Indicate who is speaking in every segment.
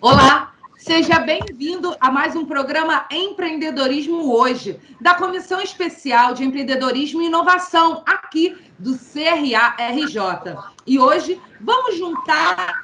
Speaker 1: Olá, seja bem-vindo a mais um programa Empreendedorismo Hoje, da Comissão Especial de Empreendedorismo e Inovação, aqui do CRA-RJ. E hoje vamos juntar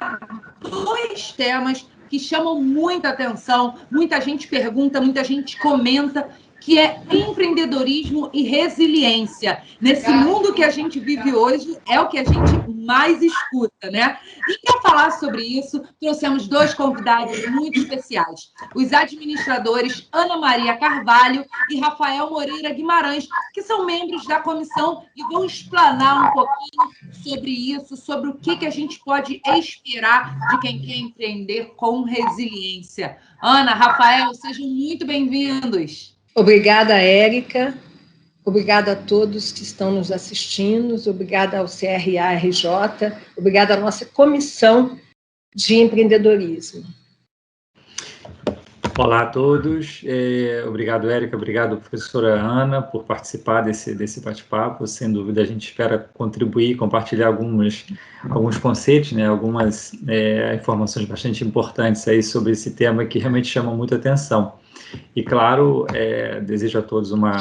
Speaker 1: dois temas que chamam muita atenção, muita gente pergunta, muita gente comenta, que é empreendedorismo e resiliência. Nesse mundo que a gente vive hoje, é o que a gente mais escuta, né? E para falar sobre isso, trouxemos dois convidados muito especiais. Os administradores Ana Maria Carvalho e Rafael Moreira Guimarães, que são membros da comissão e vão explanar um pouquinho sobre isso, sobre o que a gente pode esperar de quem quer empreender com resiliência. Ana, Rafael, sejam muito bem-vindos.
Speaker 2: Obrigada, Érica. Obrigada a todos que estão nos assistindo. Obrigada ao CRA-RJ. Obrigada à nossa comissão de empreendedorismo.
Speaker 3: Olá a todos. Obrigado, Érica. Obrigado, professora Ana, por participar desse bate-papo. Sem dúvida, a gente espera contribuir, compartilhar alguns conceitos, né, algumas informações bastante importantes aí sobre esse tema que realmente chama muita atenção. E, claro, desejo a todos uma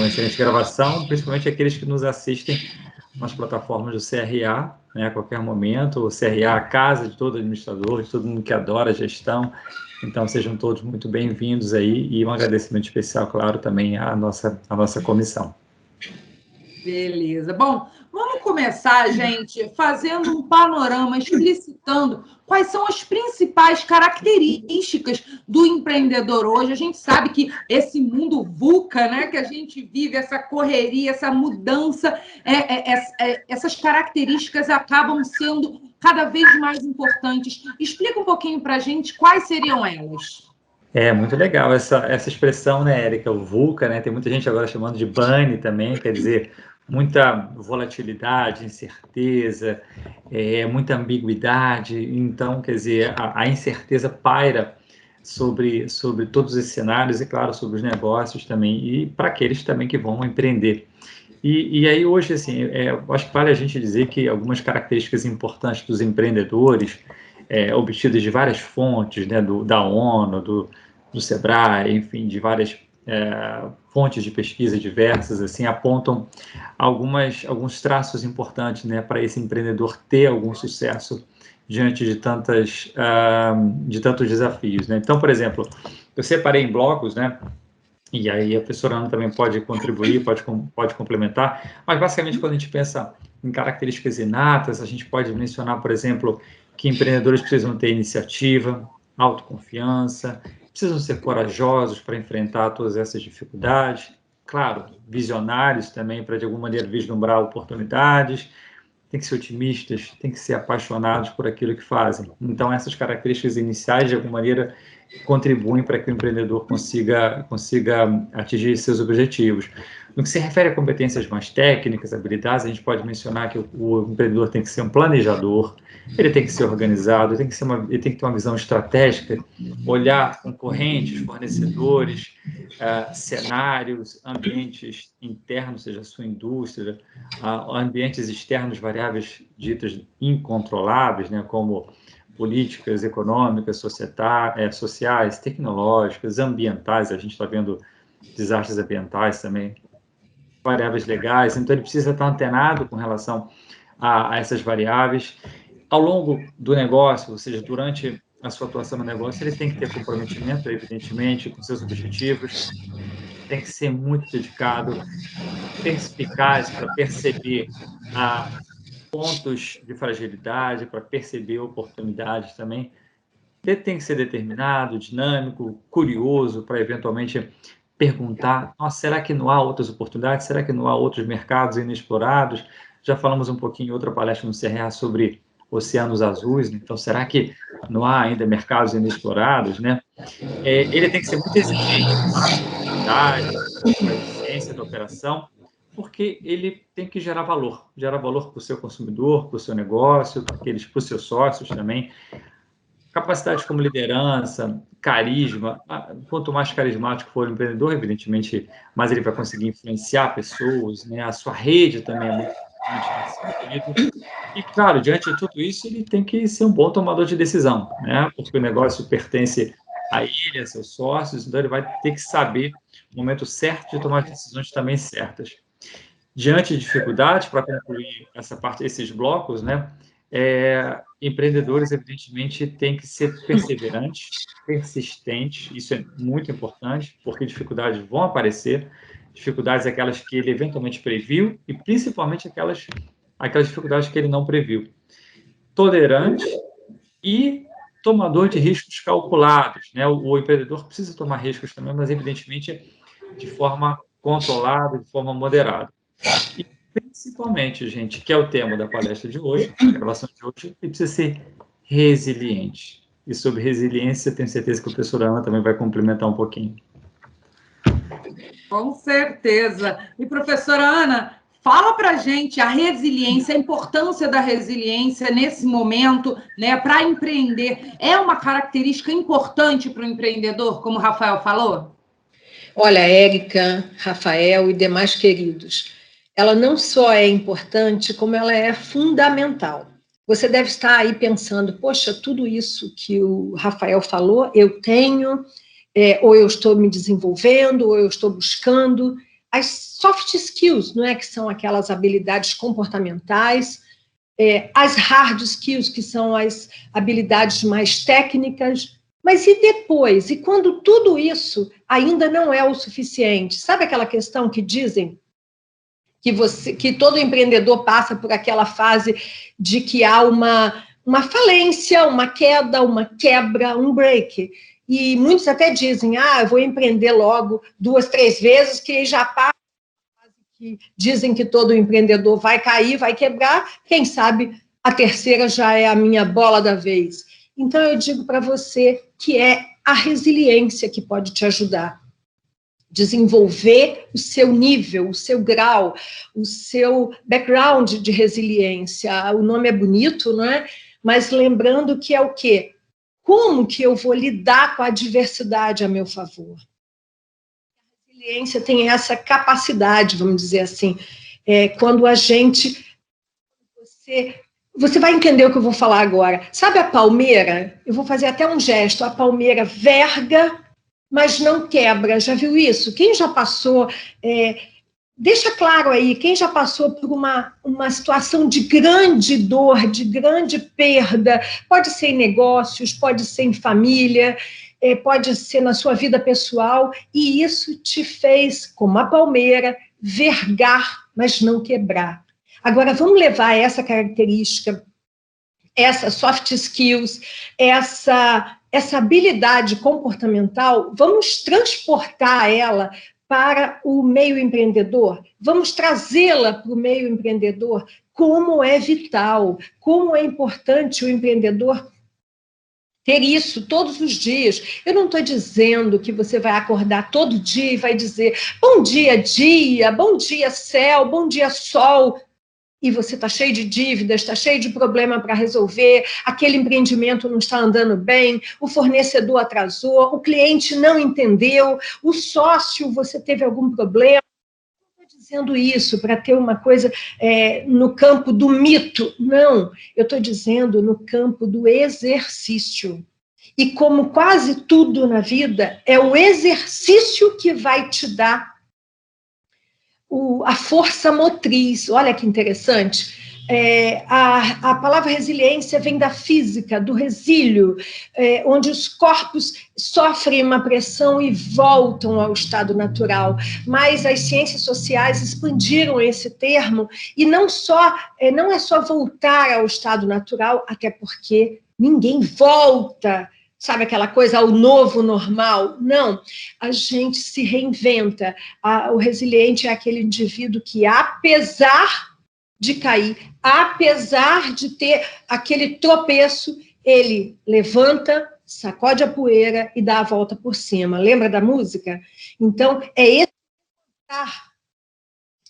Speaker 3: excelente gravação, principalmente aqueles que nos assistem nas plataformas do CRA, né, a qualquer momento. O CRA, a casa de todo administrador, de todo mundo que adora a gestão. Então, sejam todos muito bem-vindos aí e um agradecimento especial, claro, também à nossa comissão.
Speaker 1: Beleza. Bom, vamos começar, gente, fazendo um panorama, explicitando quais são as principais características do empreendedor hoje. A gente sabe que esse mundo VUCA, né, que a gente vive, essa correria, essa mudança, essas características acabam sendo cada vez mais importantes. Explica um pouquinho para a gente quais seriam elas.
Speaker 3: Muito legal essa expressão, né, Érica? O VUCA, né? Tem muita gente agora chamando de BANI também, quer dizer, muita volatilidade, incerteza, muita ambiguidade. Então, quer dizer, a incerteza paira sobre todos esses cenários e, claro, sobre os negócios também, e para aqueles também que vão empreender. E aí, hoje, assim, acho que vale a gente dizer que algumas características importantes dos empreendedores, obtidas de várias fontes, né, da ONU, do SEBRAE, enfim, de várias fontes de pesquisa diversas, assim, apontam alguns traços importantes, né, para esse empreendedor ter algum sucesso diante de tantos desafios, né? Então, por exemplo, eu separei em blocos, né, e aí a professora Ana também pode contribuir, pode complementar, mas basicamente quando a gente pensa em características inatas, a gente pode mencionar, por exemplo, que empreendedores precisam ter iniciativa, autoconfiança, precisam ser corajosos para enfrentar todas essas dificuldades, claro, visionários também para de alguma maneira vislumbrar oportunidades, tem que ser otimistas, tem que ser apaixonados por aquilo que fazem. Então, essas características iniciais, de alguma maneira, contribuem para que o empreendedor consiga atingir seus objetivos. No que se refere a competências mais técnicas, habilidades, a gente pode mencionar que o empreendedor tem que ser um planejador, ele tem que ser organizado, ele tem que ter uma visão estratégica, olhar concorrentes, fornecedores, cenários, ambientes internos, seja a sua indústria, ambientes externos, variáveis ditas incontroláveis, né, como políticas econômicas, sociais, tecnológicas, ambientais, a gente está vendo desastres ambientais também, variáveis legais, então ele precisa estar antenado com relação a essas variáveis. Ao longo do negócio, ou seja, durante a sua atuação no negócio, ele tem que ter comprometimento, evidentemente, com seus objetivos, tem que ser muito dedicado, perspicaz para perceber pontos de fragilidade, para perceber oportunidades também. Ele tem que ser determinado, dinâmico, curioso, para eventualmente perguntar, será que não há outras oportunidades? Será que não há outros mercados inexplorados? Já falamos um pouquinho em outra palestra no CRA sobre oceanos azuis, então será que não há ainda mercados inexplorados, né? Ele tem que ser muito exigente para a eficiência da operação, porque ele tem que gerar valor para o seu consumidor, para o seu negócio, para os seus sócios também. Capacidade como liderança, carisma, quanto mais carismático for o empreendedor, evidentemente, mais ele vai conseguir influenciar pessoas, né? A sua rede também é muito nesse sentido. E, claro, diante de tudo isso, ele tem que ser um bom tomador de decisão, né? Porque o negócio pertence a ele, a seus sócios, então ele vai ter que saber o momento certo de tomar decisões também certas. Diante de dificuldades, para concluir essa parte, esses blocos, né? Empreendedores, evidentemente, têm que ser perseverantes, persistentes, isso é muito importante, porque dificuldades vão aparecer, dificuldades aquelas que ele eventualmente previu e principalmente aquelas dificuldades que ele não previu. Tolerante e tomador de riscos calculados, né? O empreendedor precisa tomar riscos também, mas evidentemente de forma controlada, de forma moderada. E principalmente, gente, que é o tema da palestra de hoje, da gravação de hoje, ele precisa ser resiliente. E sobre resiliência, tenho certeza que a professora Ana também vai complementar um pouquinho.
Speaker 1: Com certeza. E, professora Ana, fala para a gente a resiliência, a importância da resiliência nesse momento, né, para empreender. É uma característica importante para o empreendedor, como o Rafael falou?
Speaker 2: Olha, Érica, Rafael e demais queridos, ela não só é importante, como ela é fundamental. Você deve estar aí pensando, poxa, tudo isso que o Rafael falou, eu tenho, ou eu estou me desenvolvendo, ou eu estou buscando. As soft skills, não é, que são aquelas habilidades comportamentais, as hard skills, que são as habilidades mais técnicas. Mas e depois? E quando tudo isso ainda não é o suficiente? Sabe aquela questão que dizem que todo empreendedor passa por aquela fase de que há uma falência, uma queda, uma quebra, um break. E muitos até dizem, eu vou empreender logo 2, 3 vezes, que já passa. Que dizem que todo empreendedor vai cair, vai quebrar, quem sabe a terceira já é a minha bola da vez. Então, eu digo para você que é a resiliência que pode te ajudar. Desenvolver o seu nível, o seu grau, o seu background de resiliência. O nome é bonito, não é? Mas lembrando que é o quê? Como que eu vou lidar com a adversidade a meu favor? A resiliência tem essa capacidade, vamos dizer assim, quando a gente... Você vai entender o que eu vou falar agora. Sabe a palmeira? Eu vou fazer até um gesto. A palmeira verga, mas não quebra. Já viu isso? Quem já passou... deixa claro aí, quem já passou por uma situação de grande dor, de grande perda, pode ser em negócios, pode ser em família, pode ser na sua vida pessoal, e isso te fez, como a palmeira, vergar, mas não quebrar. Agora, vamos levar essa característica, essa soft skills, essa habilidade comportamental, vamos transportar ela para o meio empreendedor, vamos trazê-la para o meio empreendedor, como é vital, como é importante o empreendedor ter isso todos os dias. Eu não estou dizendo que você vai acordar todo dia e vai dizer bom dia, dia, bom dia, céu, bom dia, sol, e você está cheio de dívidas, está cheio de problema para resolver, aquele empreendimento não está andando bem, o fornecedor atrasou, o cliente não entendeu, o sócio, você teve algum problema. Não estou dizendo isso para ter uma coisa no campo do mito, não. Eu estou dizendo no campo do exercício. E como quase tudo na vida, é o exercício que vai te dar a força motriz. Olha que interessante. A palavra resiliência vem da física, do resílio, onde os corpos sofrem uma pressão e voltam ao estado natural. Mas as ciências sociais expandiram esse termo e não é só voltar ao estado natural, até porque ninguém volta, sabe aquela coisa, ao novo normal? Não, a gente se reinventa. O resiliente é aquele indivíduo que, apesar de cair, apesar de ter aquele tropeço, ele levanta, sacode a poeira e dá a volta por cima. Lembra da música? Então,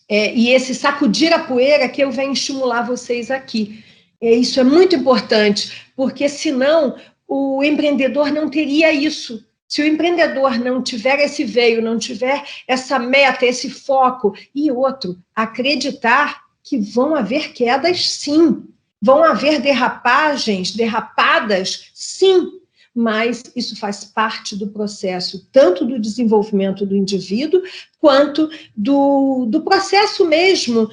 Speaker 2: e esse sacudir a poeira que eu venho estimular vocês aqui. Isso é muito importante, porque senão o empreendedor não teria isso. Se o empreendedor não tiver esse veio, não tiver essa meta, esse foco, e outro, acreditar que vão haver quedas, sim. Vão haver derrapadas, sim. Mas isso faz parte do processo, tanto do desenvolvimento do indivíduo, quanto do processo mesmo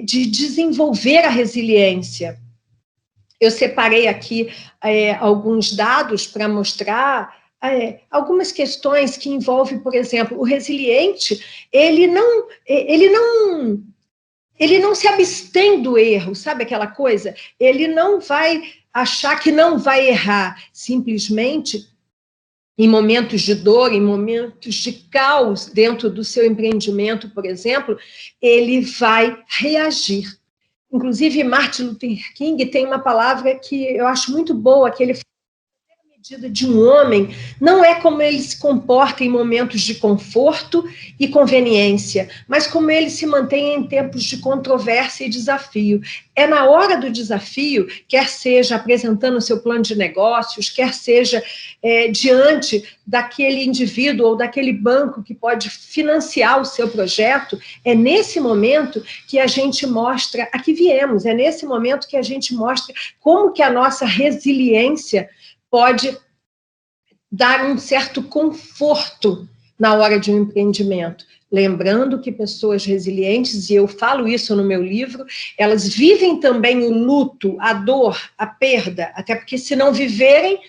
Speaker 2: de desenvolver a resiliência. Eu separei aqui alguns dados para mostrar algumas questões que envolvem, por exemplo, o resiliente, ele não se abstém do erro, sabe aquela coisa? Ele não vai achar que não vai errar, simplesmente, em momentos de dor, em momentos de caos dentro do seu empreendimento, por exemplo, ele vai reagir. Inclusive, Martin Luther King tem uma palavra que eu acho muito boa, que ele fala: a medida de um homem não é como ele se comporta em momentos de conforto e conveniência, mas como ele se mantém em tempos de controvérsia e desafio. É na hora do desafio, quer seja apresentando o seu plano de negócios, quer seja diante daquele indivíduo ou daquele banco que pode financiar o seu projeto, é nesse momento que a gente mostra a que viemos, é nesse momento que a gente mostra como que a nossa resiliência pode dar um certo conforto na hora de um empreendimento. Lembrando que pessoas resilientes, e eu falo isso no meu livro, elas vivem também o luto, a dor, a perda, até porque se não viverem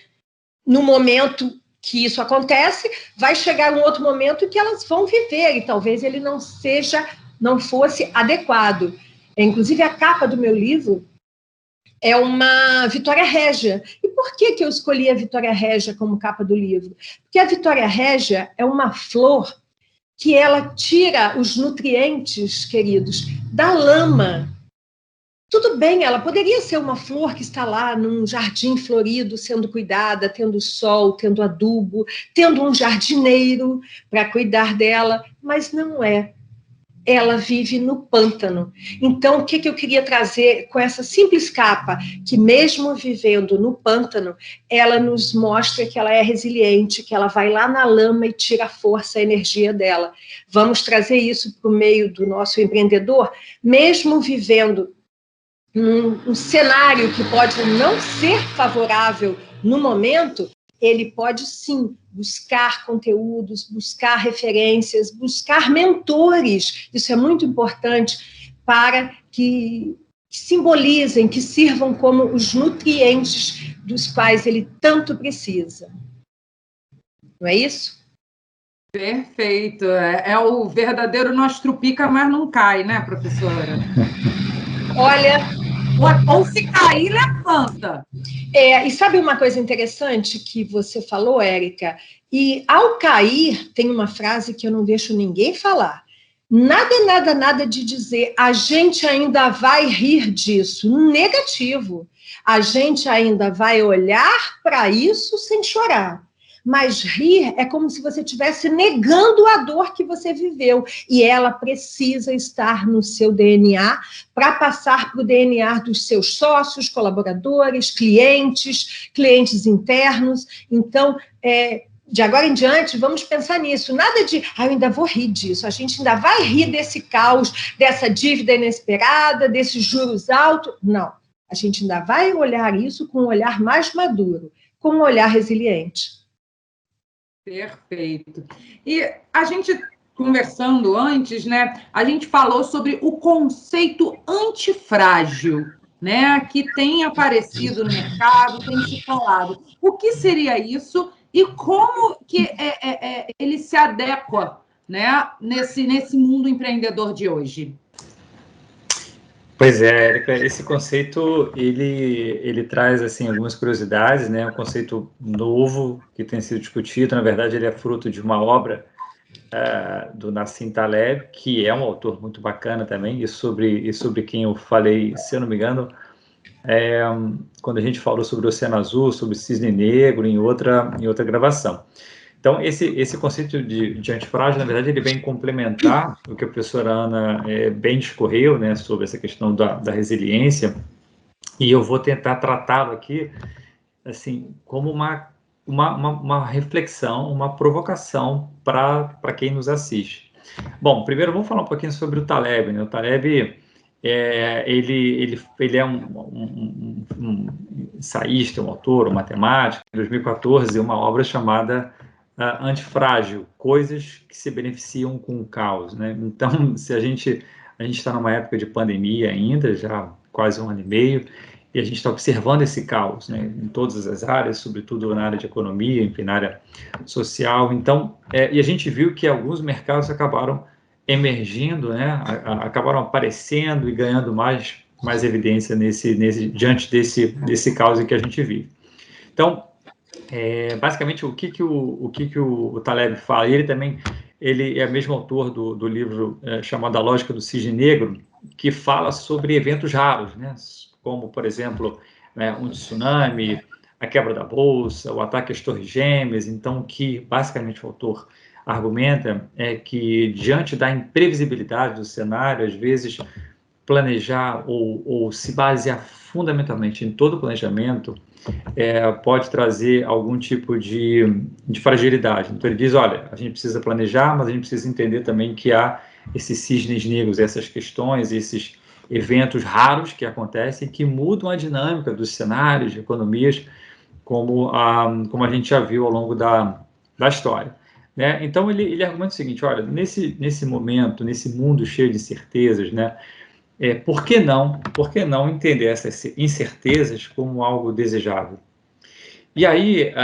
Speaker 2: no momento que isso acontece, vai chegar um outro momento que elas vão viver, e talvez ele não fosse adequado. Inclusive, a capa do meu livro é uma Vitória Régia. E por que eu escolhi a Vitória Régia como capa do livro? Porque a Vitória Régia é uma flor que ela tira os nutrientes, queridos, da lama. Tudo bem, ela poderia ser uma flor que está lá num jardim florido, sendo cuidada, tendo sol, tendo adubo, tendo um jardineiro para cuidar dela, mas não é. Ela vive no pântano. Então, o que eu queria trazer com essa simples capa? Que mesmo vivendo no pântano, ela nos mostra que ela é resiliente, que ela vai lá na lama e tira a força, a energia dela. Vamos trazer isso para o meio do nosso empreendedor, mesmo vivendo um cenário que pode não ser favorável no momento, ele pode sim buscar conteúdos, buscar referências, buscar mentores. Isso é muito importante para que simbolizem, que sirvam como os nutrientes dos quais ele tanto precisa. Não é isso?
Speaker 1: Perfeito. É o verdadeiro nós trupica, mas não cai, né, professora?
Speaker 2: Olha...
Speaker 1: Ou se cair, levanta.
Speaker 2: E sabe uma coisa interessante que você falou, Érica? E ao cair, tem uma frase que eu não deixo ninguém falar. Nada de dizer, a gente ainda vai rir disso. Negativo. A gente ainda vai olhar para isso sem chorar. Mas rir é como se você estivesse negando a dor que você viveu. E ela precisa estar no seu DNA para passar para o DNA dos seus sócios, colaboradores, clientes internos. Então, de agora em diante, vamos pensar nisso. Nada de, eu ainda vou rir disso. A gente ainda vai rir desse caos, dessa dívida inesperada, desses juros altos. Não. A gente ainda vai olhar isso com um olhar mais maduro, com um olhar resiliente.
Speaker 1: Perfeito. E a gente, conversando antes, né, a gente falou sobre o conceito antifrágil, né, que tem aparecido no mercado, tem se falado. O que seria isso e como que ele se adequa, né, nesse mundo empreendedor de hoje?
Speaker 3: Pois é, Érica, esse conceito, ele traz, assim, algumas curiosidades, né? Um conceito novo que tem sido discutido, na verdade, ele é fruto de uma obra do Nassim Taleb, que é um autor muito bacana também, e sobre quem eu falei, se eu não me engano, quando a gente falou sobre o Oceano Azul, sobre o Cisne Negro, em outra gravação. Então, esse conceito de antifrágil, na verdade, ele vem complementar o que a professora Ana bem discorreu, né, sobre essa questão da resiliência, e eu vou tentar tratá-lo aqui, assim, como uma reflexão, uma provocação para quem nos assiste. Bom, primeiro vamos falar um pouquinho sobre o Taleb, né? O Taleb, ele é um ensaísta, um autor, um matemático. Em 2014, uma obra chamada Antifrágil, Coisas que se Beneficiam com o Caos, né? Então, se a gente está numa época de pandemia ainda, já quase 1 ano e meio, e a gente está observando esse caos, né, em todas as áreas, sobretudo na área de economia, enfim, na área social. Então, e a gente viu que alguns mercados acabaram emergindo, né, acabaram aparecendo e ganhando mais evidência diante desse caos em que a gente vive. Então, basicamente, o que o Taleb fala, e ele é o mesmo autor do livro chamado A Lógica do Cisne Negro, que fala sobre eventos raros, né, como, por exemplo, um tsunami, a quebra da bolsa, o ataque às torres gêmeas. Então, que basicamente o autor argumenta é que, diante da imprevisibilidade do cenário, às vezes planejar ou se basear fundamentalmente em todo o planejamento pode trazer algum tipo de fragilidade. Então ele diz, olha, a gente precisa planejar, mas a gente precisa entender também que há esses cisnes negros, essas questões, esses eventos raros que acontecem, que mudam a dinâmica dos cenários de economias, como a gente já viu ao longo da história. Né? Então ele argumenta o seguinte, olha, nesse momento, nesse mundo cheio de incertezas, né, por que não entender essas incertezas como algo desejável? E aí,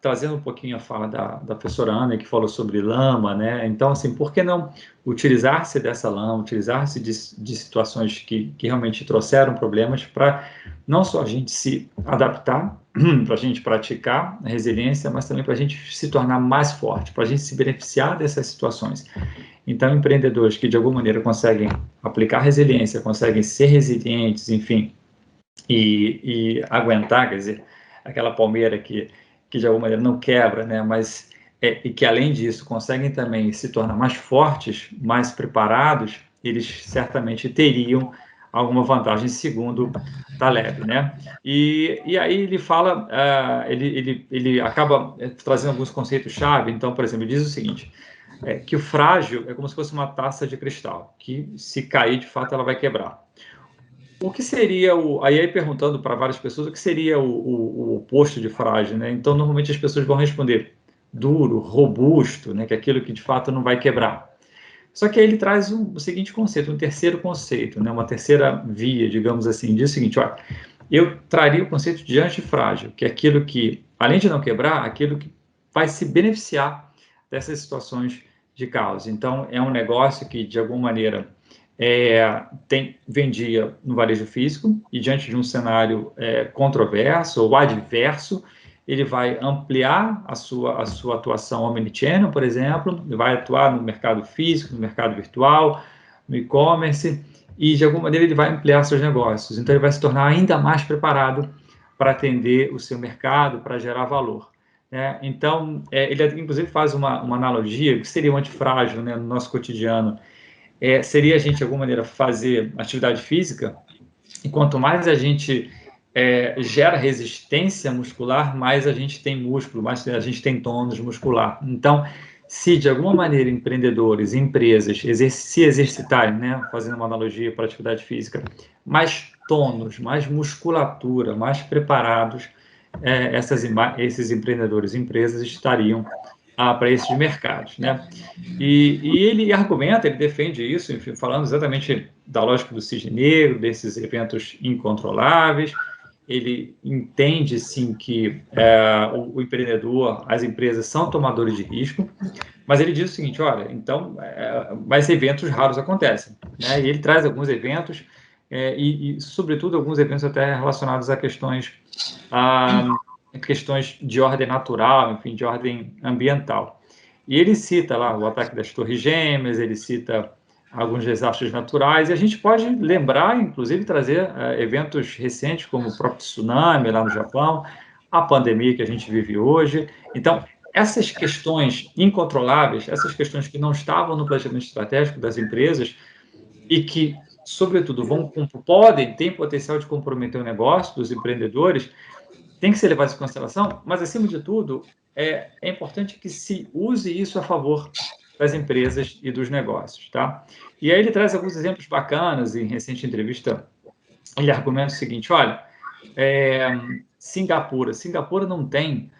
Speaker 3: trazendo um pouquinho a fala da professora Ana, que falou sobre lama, né? Então, assim, por que não utilizar-se dessa lama, utilizar-se de situações que realmente trouxeram problemas para não só a gente se adaptar, para a gente praticar a resiliência, mas também para a gente se tornar mais forte, para a gente se beneficiar dessas situações. Então, empreendedores que de alguma maneira conseguem aplicar resiliência, conseguem ser resilientes, enfim, e aguentar, quer dizer, aquela palmeira que de alguma maneira não quebra, né, mas e que além disso conseguem também se tornar mais fortes, mais preparados, eles certamente teriam alguma vantagem, segundo Taleb, né? E aí ele fala, ele acaba trazendo alguns conceitos-chave. Então, por exemplo, ele diz o seguinte, que o frágil é como se fosse uma taça de cristal, que se cair, de fato, ela vai quebrar. O que seria aí perguntando para várias pessoas, o que seria o oposto de frágil, né? Então, normalmente as pessoas vão responder duro, robusto, né? Que é aquilo que, de fato, não vai quebrar. Só que aí ele traz o seguinte conceito, um terceiro conceito, né? Uma terceira via, digamos assim, diz o seguinte, olha, eu traria o conceito de antifrágil, que é aquilo que, além de não quebrar, aquilo que vai se beneficiar dessas situações de caos. Então, é um negócio que, de alguma maneira, vendia no varejo físico e, diante de um cenário controverso ou adverso, ele vai ampliar a sua atuação omnichannel, por exemplo, vai atuar no mercado físico, no mercado virtual, no e-commerce, e, de alguma maneira, ele vai ampliar seus negócios. Então, ele vai se tornar ainda mais preparado para atender o seu mercado, para gerar valor. Então, ele, inclusive, faz uma analogia, que seria um antifrágil, né, no nosso cotidiano, seria a gente, de alguma maneira, fazer atividade física, e quanto mais a gente gera resistência muscular, mais a gente tem músculo, mais a gente tem tônus muscular. Então, se de alguma maneira empreendedores, empresas se exercitarem, né, fazendo uma analogia para a atividade física, mais tônus, mais musculatura, mais preparados, esses empreendedores e empresas estariam para esses mercados, né? E ele argumenta, ele defende isso, enfim, falando exatamente da lógica do cisne negro, desses eventos incontroláveis. Ele entende, sim, que o empreendedor, as empresas são tomadores de risco, mas ele diz o seguinte, olha, então, mas eventos raros acontecem, né? E ele traz alguns eventos, e, sobretudo, alguns eventos até relacionados a questões de ordem natural, enfim, de ordem ambiental. E ele cita lá o ataque das Torres Gêmeas, ele cita alguns desastres naturais, e a gente pode lembrar, inclusive, trazer eventos recentes, como o próprio tsunami lá no Japão, a pandemia que a gente vive hoje. Então, essas questões incontroláveis, essas questões que não estavam no planejamento estratégico das empresas e que, sobretudo, têm potencial de comprometer o negócio dos empreendedores, tem que ser levado em consideração, mas, acima de tudo, é importante que se use isso a favor das empresas e dos negócios, tá? E aí ele traz alguns exemplos bacanas. Em recente entrevista, ele argumenta o seguinte: olha, Singapura não tem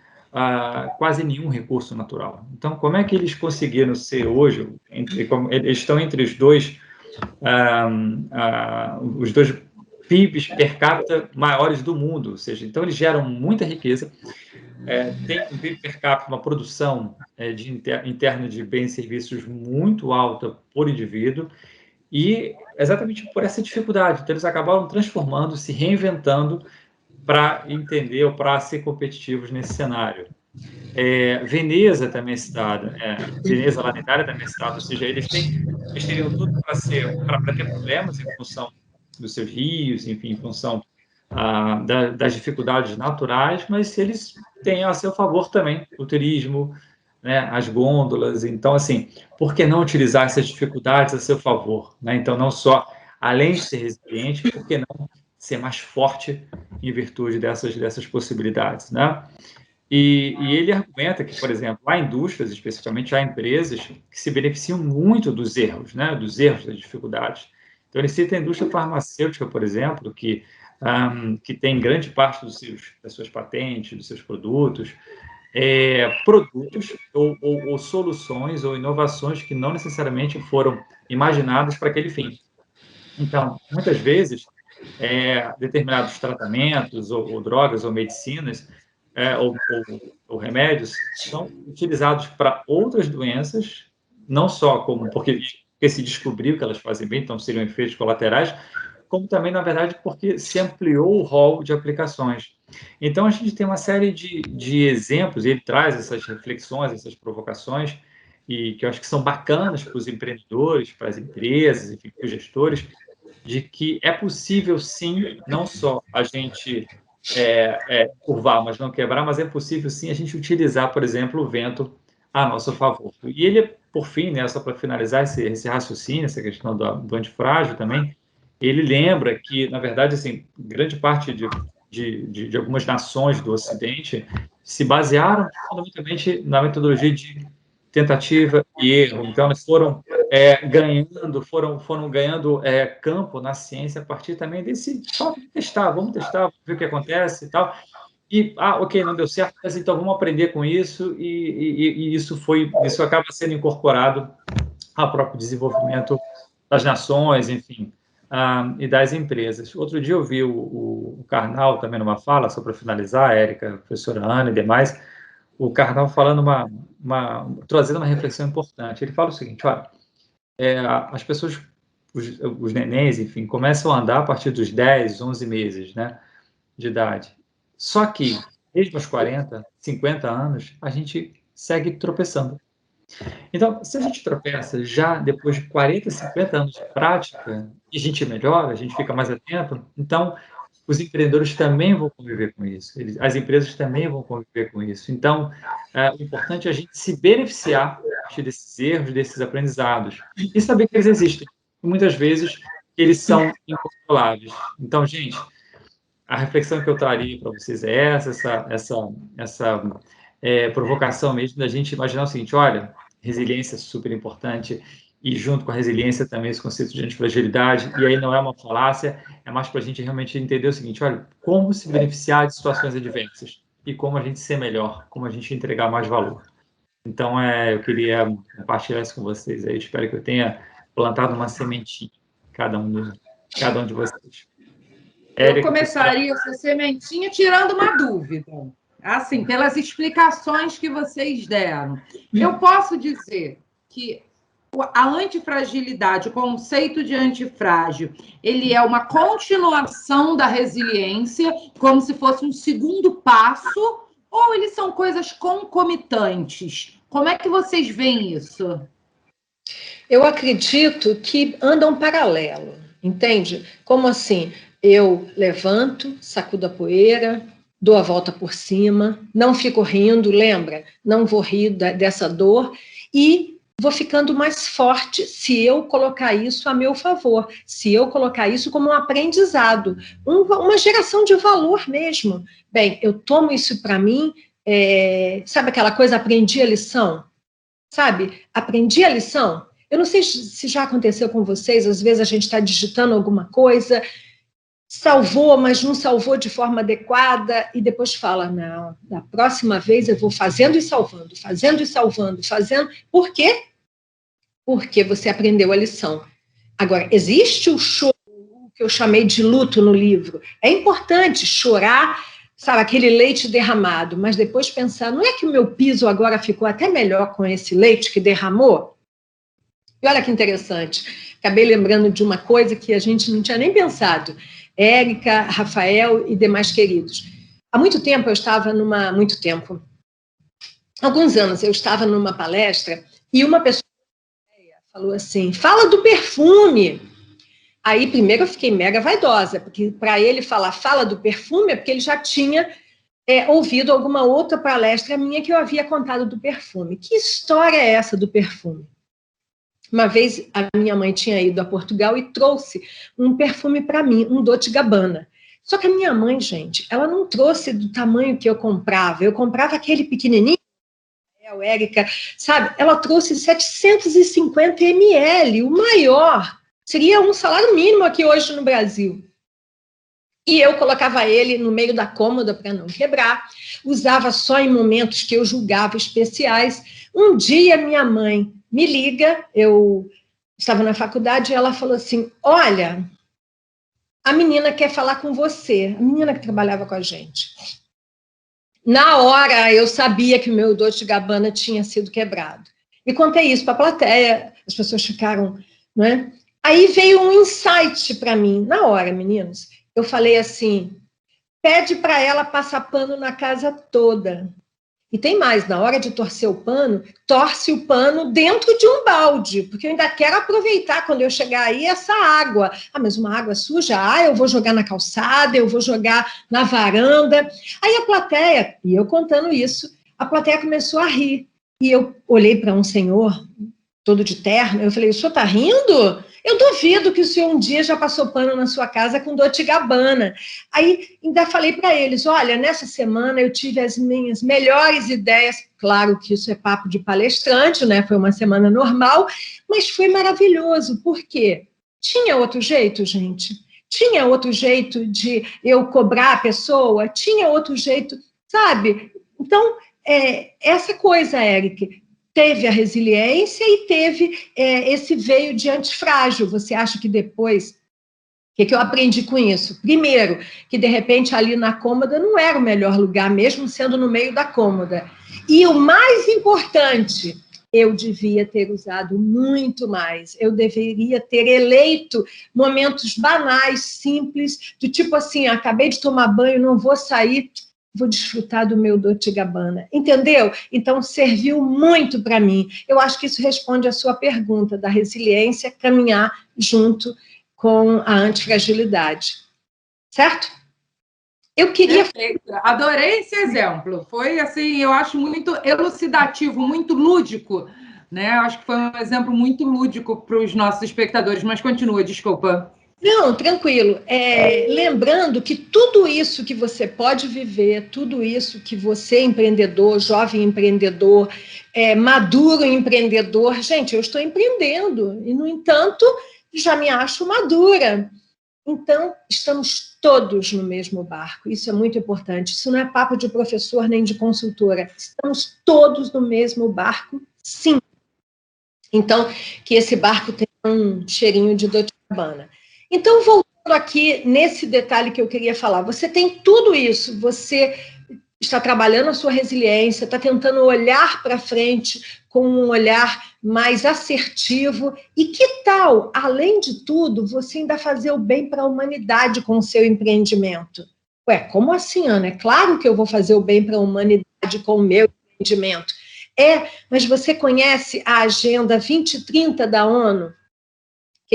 Speaker 3: quase nenhum recurso natural. Então, como é que eles conseguiram ser hoje, eles estão entre os dois PIBs per capita maiores do mundo, ou seja, então eles geram muita riqueza, tem um PIB per capita, uma produção interna de bens e serviços muito alta por indivíduo, e exatamente por essa dificuldade, então eles acabaram transformando, se reinventando para entender ou para ser competitivos nesse cenário. Veneza também é citada, Veneza lá na Itália também é citada, ou seja, eles teriam tudo para ter problemas em função dos seus rios, enfim, em função das dificuldades naturais, mas eles têm a seu favor também o turismo, né, as gôndolas. Então, assim, por que não utilizar essas dificuldades a seu favor, né? Então, não só, além de ser resiliente, por que não ser mais forte em virtude dessas possibilidades, né? E ele argumenta que, por exemplo, há indústrias, especificamente, há empresas que se beneficiam muito dos erros, né? Dos erros, das dificuldades. Então, ele cita a indústria farmacêutica, por exemplo, que tem grande parte das suas patentes, dos seus produtos, produtos ou soluções ou inovações que não necessariamente foram imaginadas para aquele fim. Então, muitas vezes, determinados tratamentos ou drogas ou medicinas ou remédios são utilizados para outras doenças, não só porque se descobriu que elas fazem bem, então seriam efeitos colaterais, como também, na verdade, porque se ampliou o rol de aplicações. Então, a gente tem uma série de exemplos, e ele traz essas reflexões, essas provocações, e que eu acho que são bacanas para os empreendedores, para as empresas, enfim, para os gestores, de que é possível, sim, não só a gente curvar, mas não quebrar, mas é possível, sim, a gente utilizar, por exemplo, o vento a nosso favor. E ele, por fim, né, só para finalizar esse raciocínio, essa questão do antifrágil também, ele lembra que, na verdade, assim, grande parte de algumas nações do Ocidente se basearam fundamentalmente na metodologia de tentativa e erro. Então, eles foram ganhando campo na ciência a partir também desse, vamos testar, vamos ver o que acontece e tal. E, ok, não deu certo, mas então vamos aprender com isso, e isso acaba sendo incorporado ao próprio desenvolvimento das nações, enfim, e das empresas. Outro dia eu vi o Karnal também numa fala, só para finalizar, a Érica, a professora Ana e demais, o Karnal falando trazendo uma reflexão importante. Ele fala o seguinte: olha, as pessoas, os nenéns, enfim, começam a andar a partir dos 10, 11 meses, né, de idade. Só que, desde os 40, 50 anos, a gente segue tropeçando. Então, se a gente tropeça já depois de 40, 50 anos de prática, e a gente melhora, a gente fica mais atento, então os empreendedores também vão conviver com isso, as empresas também vão conviver com isso. Então, o importante é a gente se beneficiar desses erros, desses aprendizados, e saber que eles existem. E muitas vezes, eles são incontroláveis. Então, gente, a reflexão que eu traria para vocês é essa provocação mesmo da gente imaginar o seguinte: olha, resiliência é super importante, e junto com a resiliência também esse conceito de antifragilidade, e aí não é uma falácia, é mais para a gente realmente entender o seguinte: olha, como se beneficiar de situações adversas, e como a gente ser melhor, como a gente entregar mais valor. Então, eu queria compartilhar isso com vocês aí, espero que eu tenha plantado uma sementinha em cada um de vocês.
Speaker 1: Eu começaria essa sementinha tirando uma dúvida, assim, pelas explicações que vocês deram. Eu posso dizer que a antifragilidade, o conceito de antifrágil, ele é uma continuação da resiliência, como se fosse um segundo passo, ou eles são coisas concomitantes? Como é que vocês veem isso?
Speaker 2: Eu acredito que andam paralelo, entende? Como assim? Eu levanto, sacudo a poeira, dou a volta por cima, não fico rindo, lembra? Não vou rir dessa dor e vou ficando mais forte se eu colocar isso a meu favor, se eu colocar isso como um aprendizado, uma geração de valor mesmo. Bem, eu tomo isso para mim, sabe aquela coisa, aprendi a lição? sabe? Aprendi a lição. Eu não sei se já aconteceu com vocês, às vezes a gente está digitando alguma coisa, salvou, mas não salvou de forma adequada, e depois fala, não, da próxima vez eu vou fazendo e salvando, fazendo e salvando, fazendo. Por quê? Porque você aprendeu a lição. Agora, existe o choro, que eu chamei de luto no livro. É importante chorar, sabe, aquele leite derramado, mas depois pensar, não é que o meu piso agora ficou até melhor com esse leite que derramou? E olha que interessante, acabei lembrando de uma coisa que a gente não tinha nem pensado. Érica, Rafael e demais queridos. Há muito tempo eu estava alguns anos eu estava numa palestra e uma pessoa falou assim, fala do perfume. Aí primeiro eu fiquei mega vaidosa, porque para ele falar fala do perfume é porque ele já tinha ouvido alguma outra palestra minha que eu havia contado do perfume. Que história é essa do perfume? Uma vez a minha mãe tinha ido a Portugal e trouxe um perfume para mim, um Dolce & Gabbana. Só que a minha mãe, gente, ela não trouxe do tamanho que eu comprava. Eu comprava aquele pequenininho, Érica, sabe? Ela trouxe 750 ml, o maior. Seria um salário mínimo aqui hoje no Brasil. E eu colocava ele no meio da cômoda para não quebrar. Usava só em momentos que eu julgava especiais. Um dia minha mãe me liga, eu estava na faculdade, e ela falou assim, olha, a menina quer falar com você, a menina que trabalhava com a gente. Na hora, eu sabia que o meu Dolce & Gabbana tinha sido quebrado. E contei isso para a plateia, as pessoas ficaram, não é? Aí veio um insight para mim, na hora, meninos. Eu falei assim, pede para ela passar pano na casa toda. E tem mais, na hora de torcer o pano, torce o pano dentro de um balde, porque eu ainda quero aproveitar quando eu chegar aí essa água. Ah, mas uma água suja? Ah, eu vou jogar na calçada, eu vou jogar na varanda. Aí a plateia, e eu contando isso, a plateia começou a rir. E eu olhei para um senhor, todo de terno, eu falei, o senhor está rindo? Eu duvido que o senhor um dia já passou pano na sua casa com Dolce & Gabbana. Aí ainda falei para eles, olha, nessa semana eu tive as minhas melhores ideias, claro que isso é papo de palestrante, né? Foi uma semana normal, mas foi maravilhoso. Por quê? Tinha outro jeito, gente? Tinha outro jeito de eu cobrar a pessoa? Tinha outro jeito, sabe? Então, essa coisa, Érica, teve a resiliência e teve esse veio de antifrágil. Você acha que depois... O que eu aprendi com isso? Primeiro, que de repente ali na cômoda não era o melhor lugar, mesmo sendo no meio da cômoda. E o mais importante, eu devia ter usado muito mais. Eu deveria ter eleito momentos banais, simples, do tipo assim, acabei de tomar banho, não vou sair... vou desfrutar do meu Dolce & Gabbana, entendeu? Então, serviu muito para mim. Eu acho que isso responde à sua pergunta da resiliência, caminhar junto com a antifragilidade. Certo? Eu queria...
Speaker 1: Perfeito. Adorei esse exemplo. Foi, assim, eu acho muito elucidativo, muito lúdico, né? Acho que foi um exemplo muito lúdico para os nossos espectadores, mas continua, desculpa.
Speaker 2: Não, tranquilo. Lembrando que tudo isso que você pode viver, tudo isso que você, empreendedor, jovem empreendedor, maduro empreendedor, gente, eu estou empreendendo e, no entanto, já me acho madura. Então, estamos todos no mesmo barco. Isso é muito importante. Isso não é papo de professor nem de consultora. Estamos todos no mesmo barco, sim. Então, que esse barco tenha um cheirinho de Dolce & Gabbana. Então, voltando aqui nesse detalhe que eu queria falar, você tem tudo isso, você está trabalhando a sua resiliência, está tentando olhar para frente com um olhar mais assertivo, e que tal, além de tudo, você ainda fazer o bem para a humanidade com o seu empreendimento? Ué, como assim, Ana? É claro que eu vou fazer o bem para a humanidade com o meu empreendimento. Mas você conhece a Agenda 2030 da ONU? O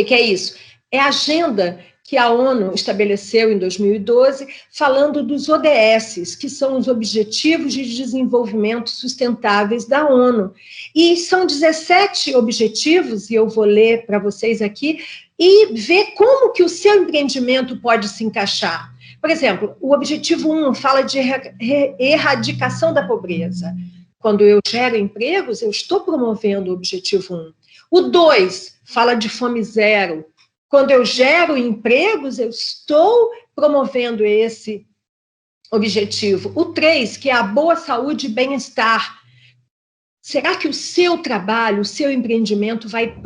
Speaker 2: que é isso? É a agenda que a ONU estabeleceu em 2012, falando dos ODS, que são os Objetivos de Desenvolvimento Sustentáveis da ONU. E são 17 objetivos, e eu vou ler para vocês aqui, e ver como que o seu empreendimento pode se encaixar. Por exemplo, o objetivo 1 fala de erradicação da pobreza. quando eu gero empregos, eu estou promovendo o objetivo 1. O 2 fala de fome zero. Quando eu gero empregos, eu estou promovendo esse objetivo. O 3, que é a boa saúde e bem-estar. Será que o seu trabalho, o seu empreendimento vai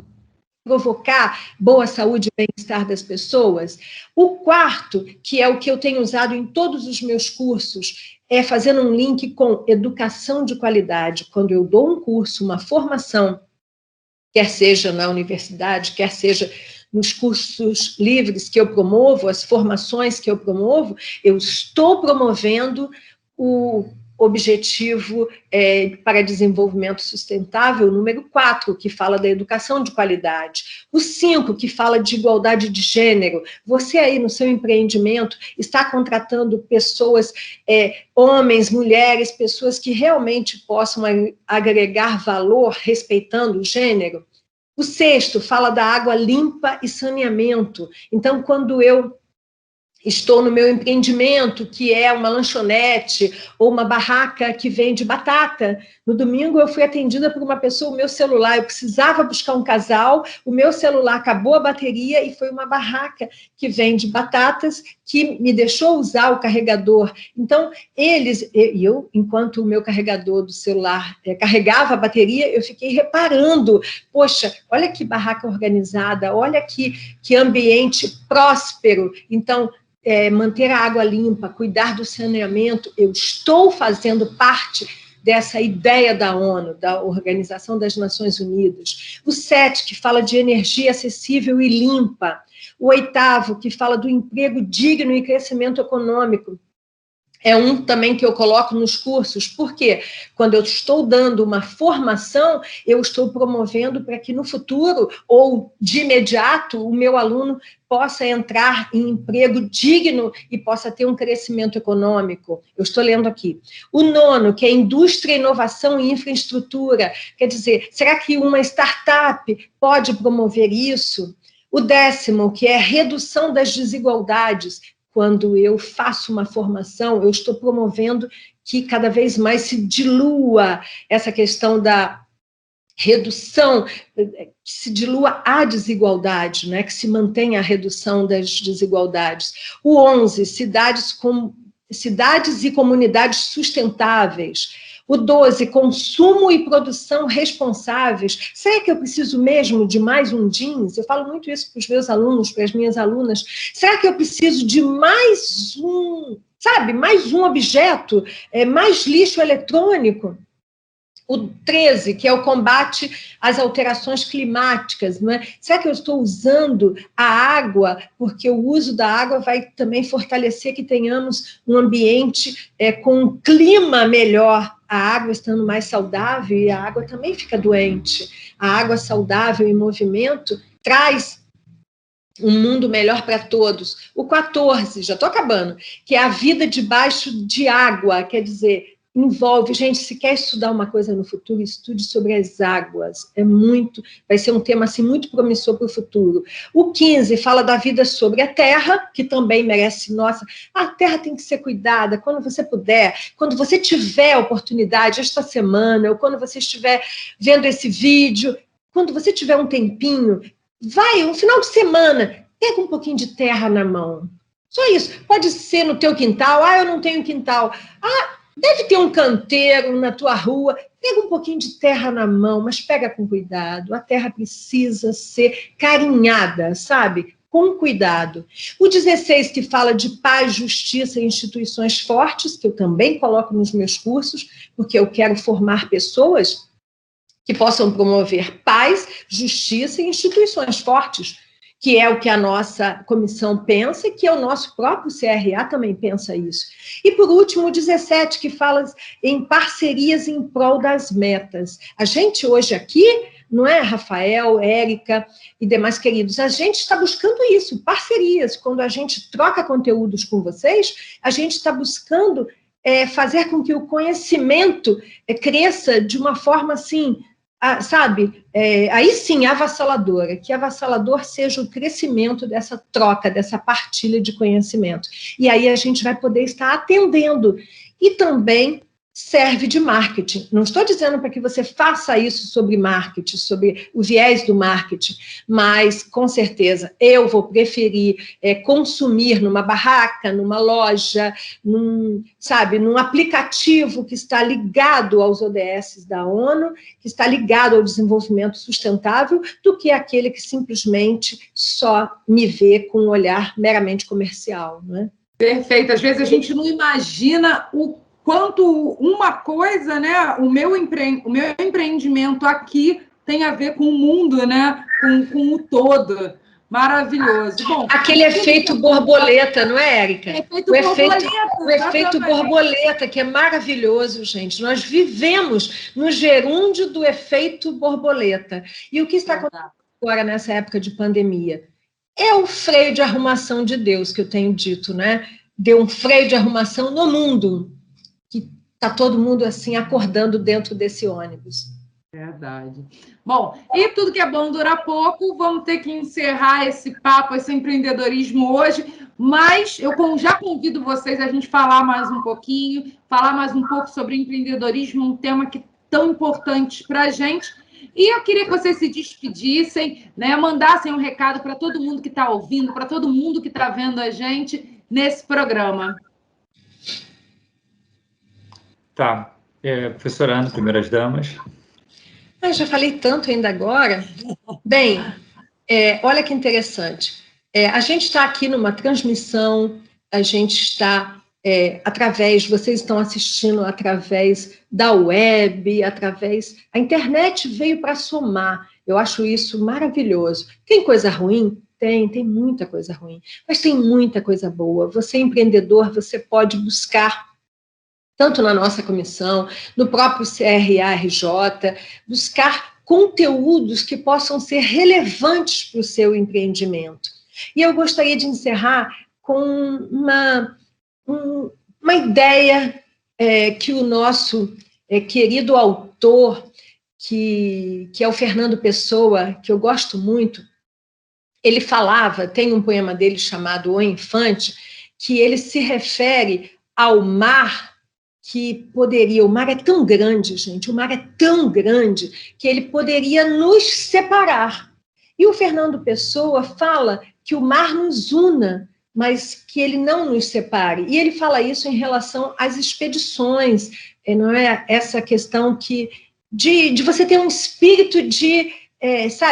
Speaker 2: provocar boa saúde e bem-estar das pessoas? O 4, que é o que eu tenho usado em todos os meus cursos, é fazendo um link com educação de qualidade. Quando eu dou um curso, uma formação, quer seja na universidade, quer seja nos cursos livres que eu promovo, as formações que eu promovo, eu estou promovendo o objetivo para desenvolvimento sustentável, número 4, que fala da educação de qualidade. O 5, que fala de igualdade de gênero. Você aí no seu empreendimento está contratando pessoas, homens, mulheres, pessoas que realmente possam agregar valor respeitando o gênero. O 6 fala da água limpa e saneamento. Então, quando eu estou no meu empreendimento, que é uma lanchonete ou uma barraca que vende batata, no domingo eu fui atendida por uma pessoa, o meu celular, eu precisava buscar um casal, o meu celular acabou a bateria e foi uma barraca que vende batatas que me deixou usar o carregador. Então, enquanto o meu carregador do celular carregava a bateria, eu fiquei reparando, poxa, olha que barraca organizada, olha que ambiente próspero. Então, manter a água limpa, cuidar do saneamento, eu estou fazendo parte dessa ideia da ONU, da Organização das Nações Unidas. O 7, que fala de energia acessível e limpa. O 8, que fala do emprego digno e crescimento econômico. É um também que eu coloco nos cursos, porque quando eu estou dando uma formação, eu estou promovendo para que no futuro, ou de imediato, o meu aluno possa entrar em emprego digno e possa ter um crescimento econômico. Eu estou lendo aqui. O 9, que é indústria, inovação e infraestrutura. Quer dizer, será que uma startup pode promover isso? O 10, que é redução das desigualdades. Quando eu faço uma formação, eu estou promovendo que cada vez mais se dilua essa questão da redução, que se dilua a desigualdade, né? Que se mantenha a redução das desigualdades. O 11, cidades e comunidades sustentáveis. O 12, consumo e produção responsáveis. Será que eu preciso mesmo de mais um jeans? Eu falo muito isso para os meus alunos, para as minhas alunas. Será que eu preciso de mais mais um objeto, mais lixo eletrônico? O 13, que é o combate às alterações climáticas, não é? Será que eu estou usando a água, porque o uso da água vai também fortalecer que tenhamos um ambiente com um clima melhor, a água estando mais saudável e a água também fica doente. A água saudável em movimento traz um mundo melhor para todos. O 14, já estou acabando, que é a vida debaixo de água, quer dizer, envolve, gente, se quer estudar uma coisa no futuro, estude sobre as águas, vai ser um tema assim, muito promissor para o futuro. O 15 fala da vida sobre a terra, que também merece, a terra tem que ser cuidada, quando você puder, quando você tiver oportunidade, esta semana, ou quando você estiver vendo esse vídeo, quando você tiver um tempinho, vai, um final de semana, pega um pouquinho de terra na mão, só isso, pode ser no teu quintal, eu não tenho quintal, deve ter um canteiro na tua rua, pega um pouquinho de terra na mão, mas pega com cuidado, a terra precisa ser carinhada, sabe? Com cuidado. O 16, que fala de paz, justiça e instituições fortes, que eu também coloco nos meus cursos, porque eu quero formar pessoas que possam promover paz, justiça e instituições fortes, que é o que a nossa comissão pensa e que o nosso próprio CRA também pensa isso. E, por último, o 17, que fala em parcerias em prol das metas. A gente hoje aqui, não é, Rafael, Érica e demais queridos, a gente está buscando isso, parcerias. Quando a gente troca conteúdos com vocês, a gente está buscando fazer com que o conhecimento cresça de uma forma assim, aí sim, avassaladora, que avassalador seja o crescimento dessa troca, dessa partilha de conhecimento. E aí a gente vai poder estar atendendo e também serve de marketing. Não estou dizendo para que você faça isso sobre marketing, sobre o viés do marketing, mas, com certeza, eu vou preferir consumir numa barraca, numa loja, num aplicativo que está ligado aos ODS da ONU, que está ligado ao desenvolvimento sustentável, do que aquele que simplesmente só me vê com um olhar meramente comercial, não é?
Speaker 1: Perfeito. Às vezes a gente não imagina o quanto uma coisa, né, o meu empreendimento aqui tem a ver com o mundo, né, com o todo. Maravilhoso. Bom,
Speaker 2: aquele efeito borboleta, não é, Érica? O efeito borboleta, que é maravilhoso, gente. Nós vivemos no gerúndio do efeito borboleta. E o que está acontecendo agora nessa época de pandemia? É o freio de arrumação de Deus, que eu tenho dito, né? Deu um freio de arrumação no mundo, que está todo mundo assim acordando dentro desse ônibus.
Speaker 1: Verdade. Bom, e tudo que é bom dura pouco, vamos ter que encerrar esse papo, esse empreendedorismo hoje, mas eu já convido vocês a gente falar mais um pouquinho, falar mais um pouco sobre empreendedorismo, um tema que é tão importante para a gente. E eu queria que vocês se despedissem, né, mandassem um recado para todo mundo que está ouvindo, para todo mundo que está vendo a gente nesse programa.
Speaker 3: Tá. Professora Ana, primeiras damas.
Speaker 2: Eu já falei tanto ainda agora. Bem, olha que interessante. A gente está aqui numa transmissão, a gente está vocês estão assistindo através da web, a internet veio para somar. Eu acho isso maravilhoso. Tem coisa ruim? Tem muita coisa ruim, mas tem muita coisa boa. Você é empreendedor, você pode buscar, tanto na nossa comissão, no próprio CRA-RJ, buscar conteúdos que possam ser relevantes para o seu empreendimento. E eu gostaria de encerrar com uma ideia que o nosso querido autor, que é o Fernando Pessoa, que eu gosto muito, ele falava, tem um poema dele chamado O Infante, que ele se refere ao mar o mar é tão grande, gente, o mar é tão grande que ele poderia nos separar. E o Fernando Pessoa fala que o mar nos una, mas que ele não nos separe. E ele fala isso em relação às expedições, não é essa questão de você ter um espírito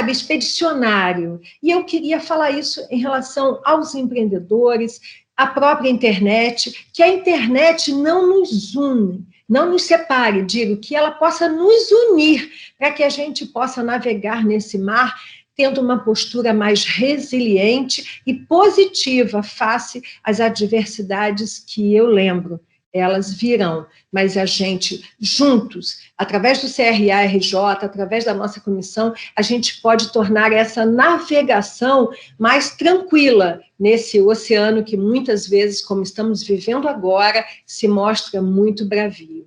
Speaker 2: expedicionário. E eu queria falar isso em relação aos empreendedores, a própria internet, que a internet não nos une, não nos separe, que ela possa nos unir, para que a gente possa navegar nesse mar, tendo uma postura mais resiliente e positiva face às adversidades que eu lembro. Elas virão, mas a gente, juntos, através do CRA-RJ, através da nossa comissão, a gente pode tornar essa navegação mais tranquila nesse oceano que muitas vezes, como estamos vivendo agora, se mostra muito bravio.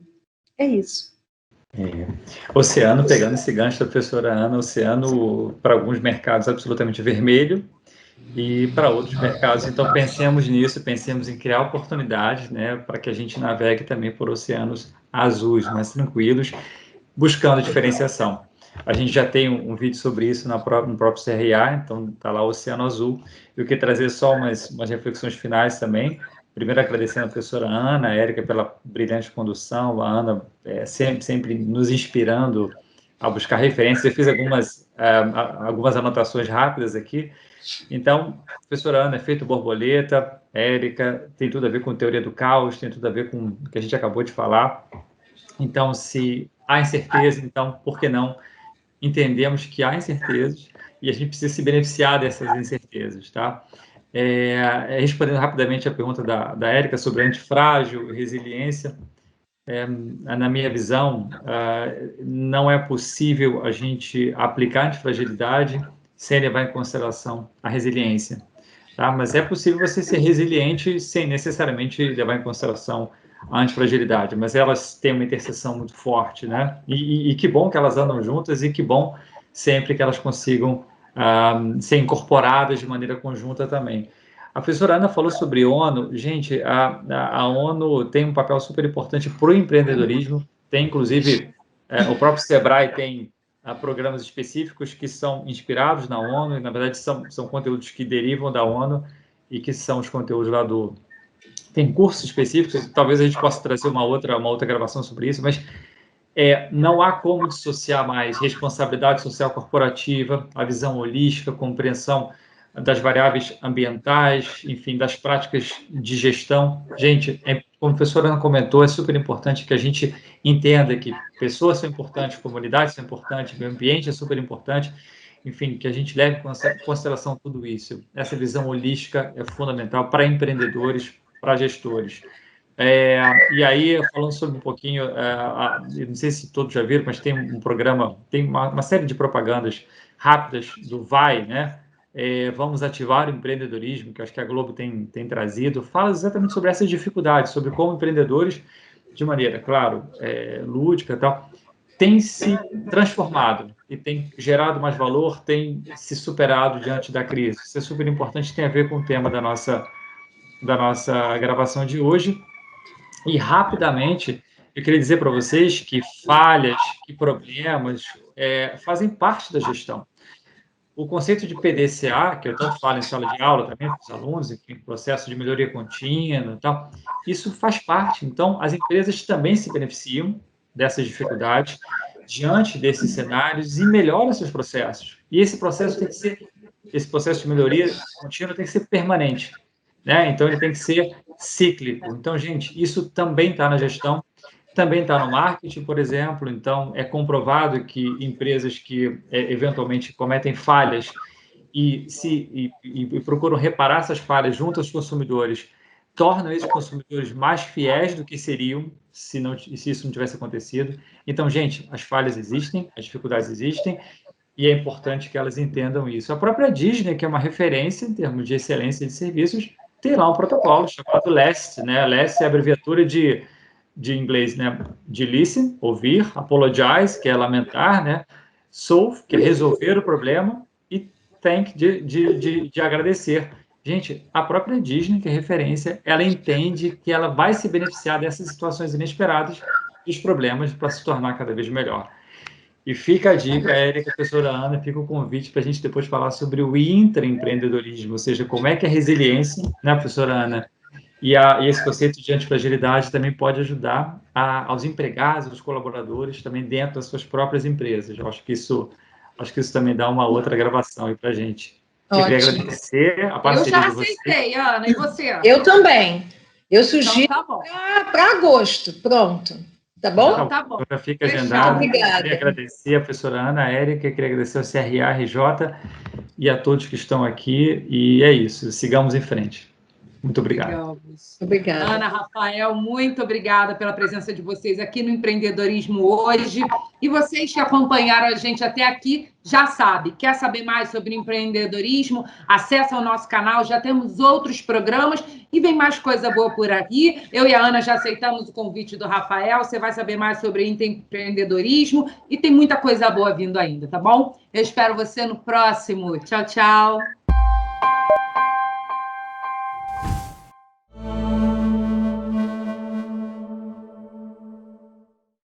Speaker 2: É isso.
Speaker 3: Oceano, pegando esse gancho da professora Ana, oceano para alguns mercados absolutamente vermelho, e para outros mercados. Então, pensemos nisso, pensemos em criar oportunidades, né, para que a gente navegue também por oceanos azuis, mais tranquilos, buscando diferenciação. A gente já tem um vídeo sobre isso no próprio CRA, então está lá o Oceano Azul. Eu queria trazer só umas reflexões finais também. Primeiro, agradecendo a professora Ana, a Érica pela brilhante condução, a Ana sempre nos inspirando a buscar referências. Eu fiz algumas anotações rápidas aqui. Então, professora Ana, efeito borboleta, Érica, tem tudo a ver com teoria do caos, tem tudo a ver com o que a gente acabou de falar. Então, se há incerteza, então, por que não entendemos que há incertezas e a gente precisa se beneficiar dessas incertezas, tá? Respondendo rapidamente a pergunta da Érica sobre antifrágil e resiliência, na minha visão, não é possível a gente aplicar antifragilidade sem levar em consideração a resiliência, tá? Mas é possível você ser resiliente sem necessariamente levar em consideração a antifragilidade, mas elas têm uma interseção muito forte, né? E que bom que elas andam juntas e que bom sempre que elas consigam ser incorporadas de maneira conjunta também. A professora Ana falou sobre ONU. Gente, a ONU tem um papel super importante para o empreendedorismo. Tem, inclusive, o próprio Sebrae tem programas específicos que são inspirados na ONU, e, na verdade, são conteúdos que derivam da ONU e que são os conteúdos lá do... Tem cursos específicos, talvez a gente possa trazer uma outra gravação sobre isso, mas não há como dissociar mais responsabilidade social corporativa, a visão holística, compreensão das variáveis ambientais, enfim, das práticas de gestão. Gente, como a professora Ana comentou, é super importante que a gente entenda que pessoas são importantes, comunidades são importantes, meio ambiente é super importante, enfim, que a gente leve em consideração tudo isso. Essa visão holística é fundamental para empreendedores, para gestores. E aí, falando sobre um pouquinho, não sei se todos já viram, mas tem um programa, tem uma série de propagandas rápidas do Vai, né? Vamos ativar o empreendedorismo, que acho que a Globo tem trazido, fala exatamente sobre essas dificuldades, sobre como empreendedores, de maneira, claro, lúdica e tal, têm se transformado e têm gerado mais valor, têm se superado diante da crise. Isso é super importante, tem a ver com o tema da nossa gravação de hoje. E, rapidamente, eu queria dizer para vocês que falhas, que problemas fazem parte da gestão. O conceito de PDCA, que eu tanto falo em sala de aula também para os alunos, enfim, processo de melhoria contínua e tal, isso faz parte. Então, as empresas também se beneficiam dessas dificuldades diante desses cenários e melhoram seus processos. E esse processo de melhoria contínua tem que ser permanente, né? Então, ele tem que ser cíclico. Então, gente, isso também está na gestão, também está no marketing, por exemplo. Então, é comprovado que empresas que eventualmente cometem falhas e procuram reparar essas falhas junto aos consumidores, tornam esses consumidores mais fiéis do que seriam se isso não tivesse acontecido. Então, gente, as falhas existem, as dificuldades existem, e é importante que elas entendam isso. A própria Disney, que é uma referência em termos de excelência de serviços, tem lá um protocolo chamado LAST, né? LAST é a abreviatura de inglês, né? De listen, ouvir, apologize, que é lamentar, né? Solve, que é resolver o problema, e thank, de agradecer. Gente, a própria Disney, que é referência, ela entende que ela vai se beneficiar dessas situações inesperadas, dos problemas, para se tornar cada vez melhor. E fica a dica, Érica, professora Ana, fica o convite para a gente depois falar sobre o intraempreendedorismo, ou seja, como é que a resiliência, né, professora Ana, e esse conceito de antifragilidade também pode ajudar aos empregados, aos colaboradores, também dentro das suas próprias empresas. Eu acho que isso também dá uma outra gravação aí para a gente. Eu queria agradecer a parceria de vocês.
Speaker 1: Eu já aceitei, Ana, e você?
Speaker 2: Eu também. Eu sugiro
Speaker 1: então,
Speaker 2: para agosto, pronto. Tá bom?
Speaker 1: Então, tá bom.
Speaker 3: Já fica agendado.
Speaker 2: Obrigada.
Speaker 3: Queria agradecer a professora Ana, a Érica, queria agradecer ao CRA, RJ e a todos que estão aqui. E é isso, sigamos em frente. Muito obrigado.
Speaker 2: Obrigada.
Speaker 1: Ana, Rafael, muito obrigada pela presença de vocês aqui no Empreendedorismo hoje. E vocês que acompanharam a gente até aqui, já sabem, quer saber mais sobre empreendedorismo? Acesse o nosso canal, já temos outros programas e vem mais coisa boa por aqui. Eu e a Ana já aceitamos o convite do Rafael, você vai saber mais sobre empreendedorismo e tem muita coisa boa vindo ainda, tá bom? Eu espero você no próximo. Tchau, tchau.